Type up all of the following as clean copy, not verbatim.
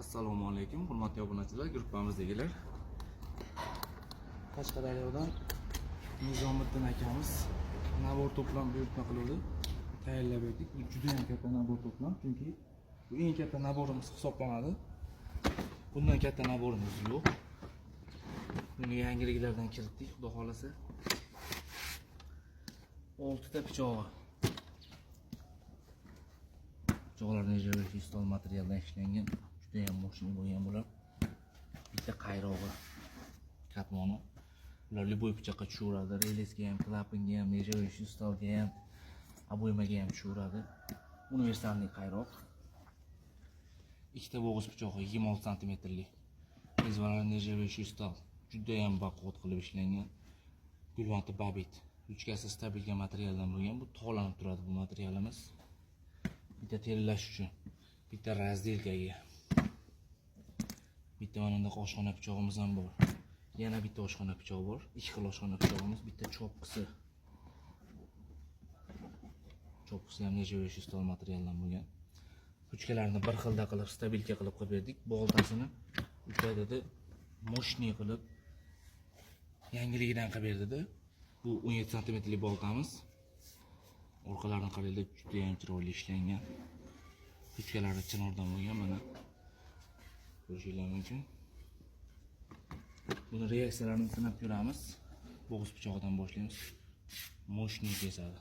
Assalomu alaykum, hurmatli obunachilar, gruppamizdagilar. Qashqadaryodan Nizomiddin akamiz nabor to'plam buyurtma qiluvdi. Tayyorlab berdik. Bu juda ham katta nabor to'plam, chunki bu eng katta naborimiz hisoblanadi. Bundan katta naborimiz yo'q. Buni yangiliklardan kiritdik, xudo xolasa. 6 ta pichog'i. Pichoqlar nejavli stol materialdan ishlangan, juda ham mo'shin bo'lgan bular. Bitta qayrog'i, katmoni. Ular liboy pichoqqa tushaveradi, relesga ham, klapinga ham, nejavli stolga ham, aboymaga ham tushaveradi. Universalniy qayroq. Ikkita bo'g'iz pichog'i 26 sm. Mezvalar nejavli stol juda ham baquvvat qilib ishlangan. Gulvanti babit. Ruchkasi stabilga materialdan bo'lgan. Bu tog'lanib turadi bu materialimiz. Bitta terilash uchun, bitta razdelkaga, bitta mana oshxona pichog'imiz ham bor. Yana bitta oshxona pichog'i bor. Ikki xil oshxona pichog'imiz, bitta chopqisi. Chopqisi ham nejavli stol materialdan bo'lgan. Ruchkalarni bir xilda qilib, stabilga qilib berdik. Boltasini uchadada moshniy qilib yangiligidan qilib berdi-da. Bu 17 sm boltamiz. Orqalarini qaranglar, juda ham chiroyli ishlangan. Ruchkalari chinordan bo'lgan, mana ko'rishingiz mumkin. Buni reaksiyalarini sinab ko'ramiz. Bo'g'iz pichog'idan boshlaymiz. Moshniy kesadi.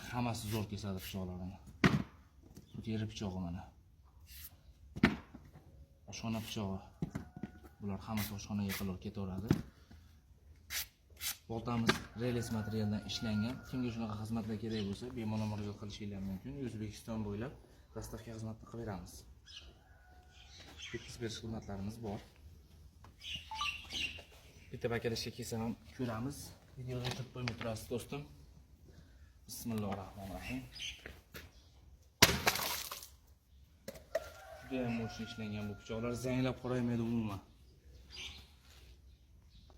Hammasi zo'r kesadi pichoqlarini. Bu teri pichog'i mana. Oshxona pichog'i. Bular hammasi oshxonaga qilib ketaveradi. Boltamiz reles materialdan ishlangan. Kimga shunaqa xizmatlar kerak bo'lsa, bemalol murojaat qilishingiz mumkin. O'zbekiston bo'ylab dastavka xizmatini qilib beramiz. Yetkazib berish xizmatlarimiz bor. Bitta bakalashga kelsa ham ko'ramiz. Videoga o'tib qo'ymay turasiz do'stim. Bismillahirrohmanirrohim. Juda ham mo'shin ishlangan bu pichoqlar, zanglab qoramaydi umuman.